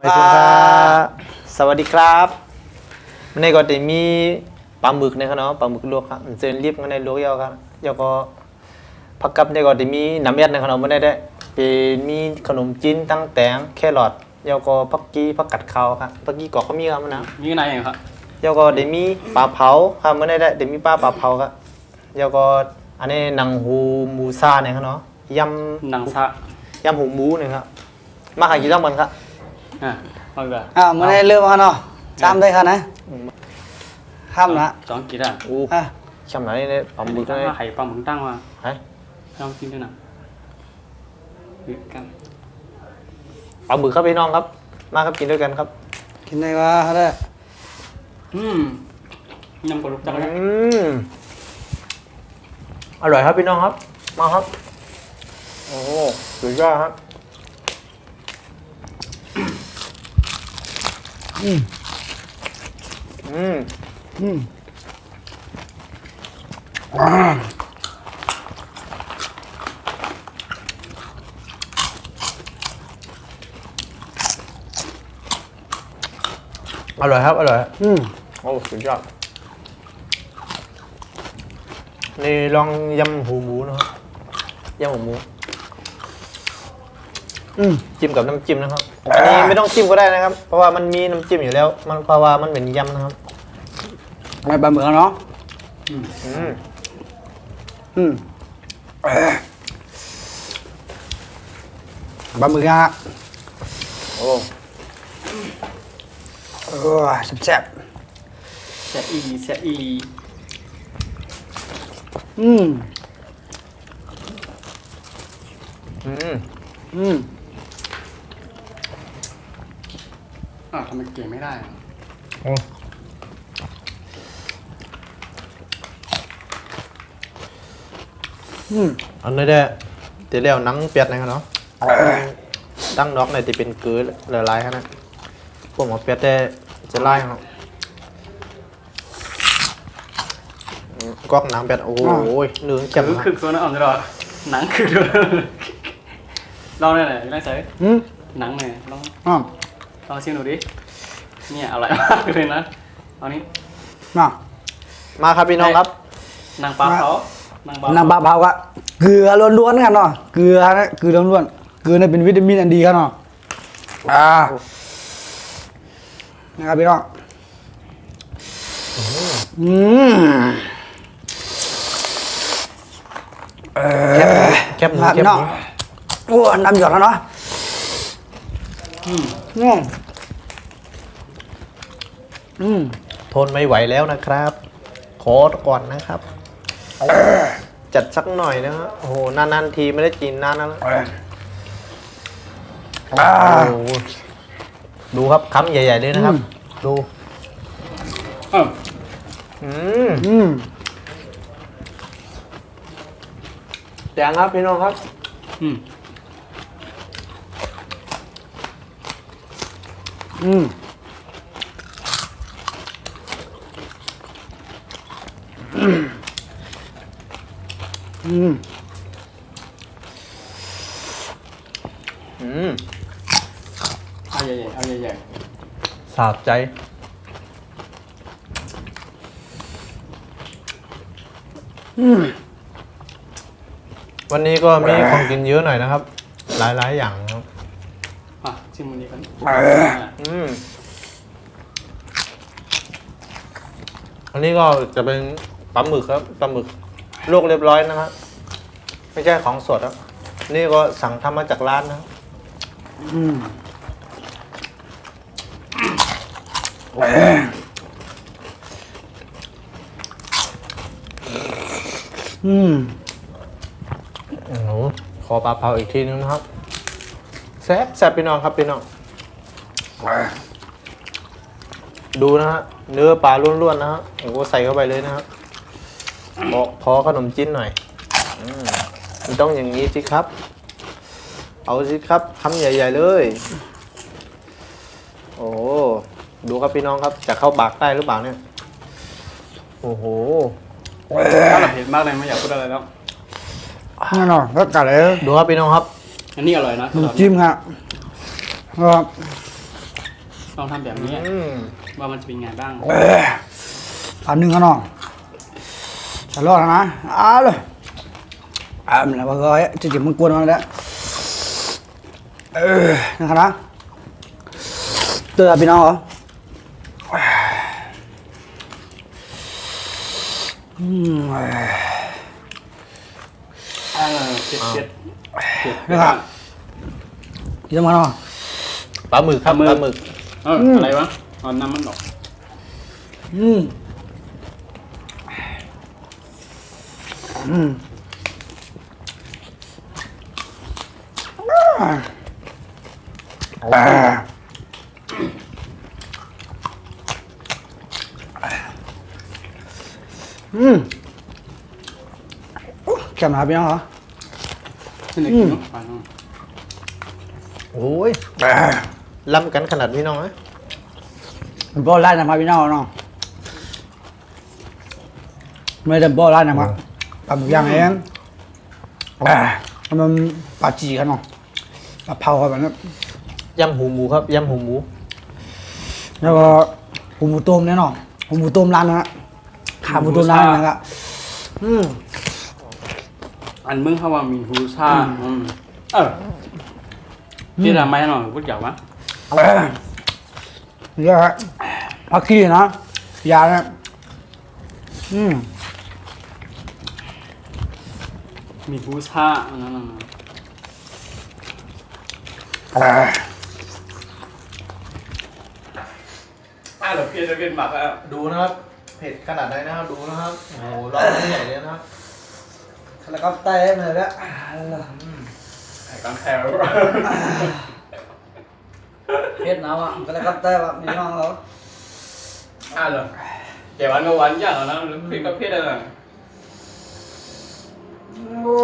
สวัสดีครับวันนี้ก็จะมีปลาหมึกนะครับเนาะปลาหมึกลวกครับเส้นรีบกันในลวกยาวครับแล้วก็ผักกับเนี่ยก็จะมีน้ำยัดในขนมไม่ได้เป็นมีขนมจีนตั้งแตงแครอทแล้วก็ผักกี้ผักกัดขาวครับผักกี้ก็มีครับนะมีอะไรอย่างครับแล้วก็จะมีปลาเผาครับไม่ได้จะมีปลาเผาครับแล้วก็อันนี้หนังหูหมูซ่าเนี่ยครับเนาะยำหนังซะยำหูหมูเนี่ยครับมาขายกี่ต้องมันครับฟังกันไม่ได้เริ่มกันเนาะจำได้ค่ะนะข้ามละจองกี่ด่านช่ำไหนเนี่ยปลาหมึกเนี่ยไข่ปลาหมึกตั้งมาไอ้ลองกินด้วยนะกันปลาหมึกครับพี่น้องครับมาครับกินด้วยกันครับกินได้ว่าเขาได้ยำปลาลูกจังเลยอร่อยครับพี่น้องครับมาครับโอ้สุดยอดครับอร่อยครับอร่อยโอ้สุดยอดนี่ลองยำหูหมูนะครับยำหูหมูจิ้มกับน้ำจิ้มนะครับอันนี้ไม่ต้องจิ้มก็ได้นะครับเพราะว่ามันมีน้ำจิ้มอยู่แล้วมันเพราะว่ามันเป็นยำนะครับไม่ปลาหมึกเนาะปลาหมึกฮะโอ้แซ่บแซ่อีแซ่อีทำไมเก่งไม่ได้อันนี้ได้เดี๋ยวเรียวนังเป็ดนะครับเนาะตั้งน็อกในที่เป็นเกลือละลายครับนะพวกหมอเป็ดได้จะไล่ครับก๊อกหนังเป็ดโอ้ยเนื้อเจ็บคือตัวนั้นอ่อนจะรอหนังคือลองได้เลยได้ใส่หนังเนี่ยลองชิมดูดิเนี่ยอร่อยมากเลยนะเอานี้มาครับพี่น้องครับหนังปลาเผาหนังปลาเผาก็เกลือล้วนๆกันเนาะเกลือนะเกลือล้วนๆเกลือเนี่ยเป็นวิตามินอันดีครับเนาะนะครับพี่น้องแคบพี่น้องโอ้น้ำหยดแล้วเนาะทนไม่ไหวแล้วนะครับขอก่อนนะครับจัดสักหน่อยนะฮะโอ้โหนานๆทีไม่ได้กินนานแล้วดูครับคำใหญ่ๆเลยนะครับดูแดงครับพี่น้องครับเอาใหญ่ๆเอาใหญ่สาบใจวันนี้ก็มีของกินเยอะหน่อยนะครับหลายๆอย่างครับชิมวันนี้กันอันนี้ก็จะเป็นปลาหมึกครับปลาหมึกลวกเรียบร้อยนะครับไม่ใช่ของสดครับนี่ก็สั่งทำมาจากร้านนะครับขอปลาเผาอีกทีนึงนะครับแซ่บพี่น้องครับพี่น้องดูนะฮะเนื้อปลาล้วนๆนะฮะโอ้ใส่เข้าไปเลยนะครับขอขนมจีนหน่อยมันต้องอย่างนี้สิครับเอาสิครับคำใหญ่ๆเลยโอ้ดูครับพี่น้องครับจะเข้าปากได้หรือเปล่าเนี่ยโอ้โหถ้าเราเผ็ดมากเลยไม่อยากพูดอะไรแล้วแน่นอนก็กัดเลยดูครับพี่น้องครับ อันนี้อร่อยนะน้ำจิ้มครับ ลองทำแบบนี้ อืม ว่ามันจะเป็นไงบ้าง อันหนึ่งครับน้องฉันรอดแล้วนะเลยมันแล้วก็จะจิบมันกวนมันแล้วนะครับนะเจอพี่น้องเหรอเผ็ด นะครับกินมันเนาะ ปลาหมึกครับปลาหมึก อะไรวะเอาน้ำมันออก อืมอืมแจ่มนะครับพี่น้องเหรอ ขึ้นเลยกินเนาะปลาเนาะ โอ้ยล้ำกันขนาดพี่น้องนะ มันโบราณนะครับพี่น้องเนาะไม่ได้โบราณนะครับปลาหมึกย่างเองมันปลาจีครับน้องปลาเผาครับแบบนี้ ยำหูหมูครับยำหูหมู แล้วก็หูหมูต้มแน่นอนหูหมูต้มร้านนะฮะขาหมูต้มร้านนะครับ อันมึงเขาว่ามีฮูซ่าที่ทำไมหน่อยพูดหยาบวะ นี่ฮะพักขี้นะยานะอืม มีฮูซ่าอันนั้น เดี๋ยวเพี้ยนจะเป็นหมักแล้ว ดูนะครับเผ็ดขนาดไหนนะครับดูนะครับโอ้โหร้อนใหญ่เลยนะครับ แล้วก็เต้มาแล้ว ไอ้กังแคร์ เฮ็ดน้ำอ่ะแล้วก็เต้แบบนี้น้องเรา เหรอเดี๋ยววันก็วันอย่างนะเพี้ยนก็เพี้ยนอะไร โอ้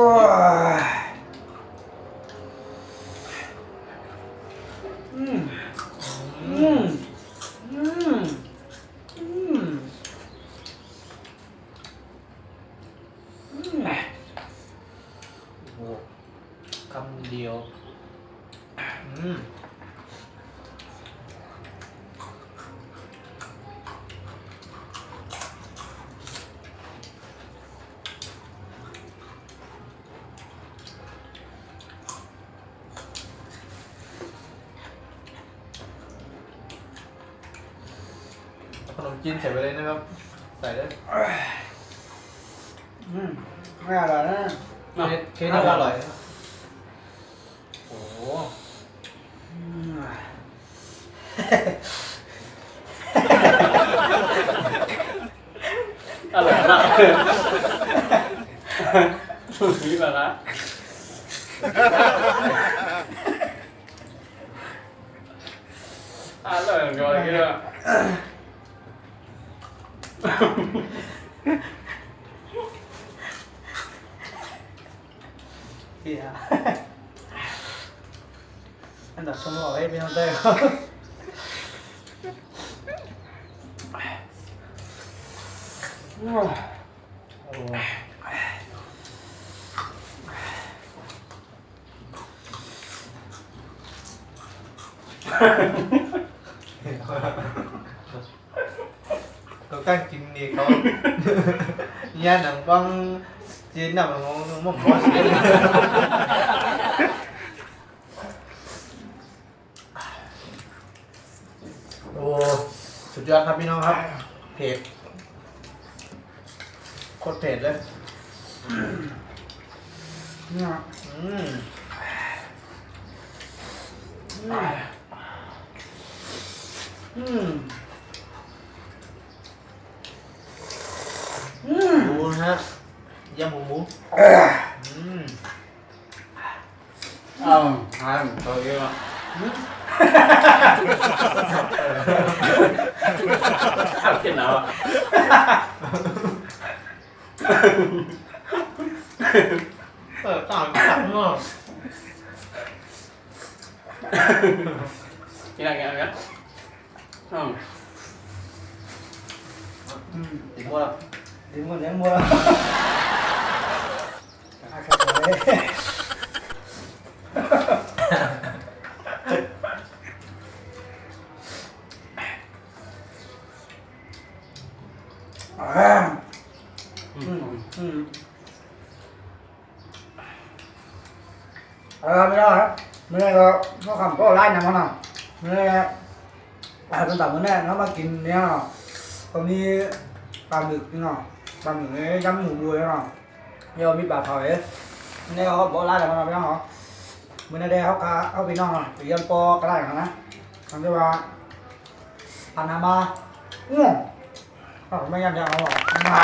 โหคำเดียวขนมจีนใส่ไปเลยนะครับ ใส่เลย ไม่อร่อยนะ เค้กนี่ก็อร่อยนะโอ้โห อร่อยมากนี่แบบนะอร่อยอย่างเดียวเลย เสียอันดับสมองให้พี่น้องเต้เขาตั้งกินนี่เขาย่าหนังฟังจีนหนังมองบอสโอ้สุดยอดครับพี่น้องครับเผ็ดโคตรเผ็ดเลยอืมดูนะฮะยำหมูหมูทานเขาเยอะข้าวเผ็ดแล้วอ่ะต่างกันเนาะ กินอะไรกันเนี่ยติดหมดแล้ว ถึงหมดแล้วหมดแล้ว ไม่ได้ครับไม่ได้ก็เขาคำก็ไล่นะมันอ่ะไม่ได้เป็นแบบนี้nóมากินเนี่ยตรงนี้ปลาหมึกนี่เนาะปลาหมึกนี่ยำหมูด้วยเนาะเดี๋ยวมีปลาถอยนี่เขาบอกไล่นะมันไม่ต้องเหรอไม่ได้เขาไปน้องอ่ะไปยันปอกระไรกันนะทำได้ว่าปานามาเขาไม่ยันจะเอาหรอกมา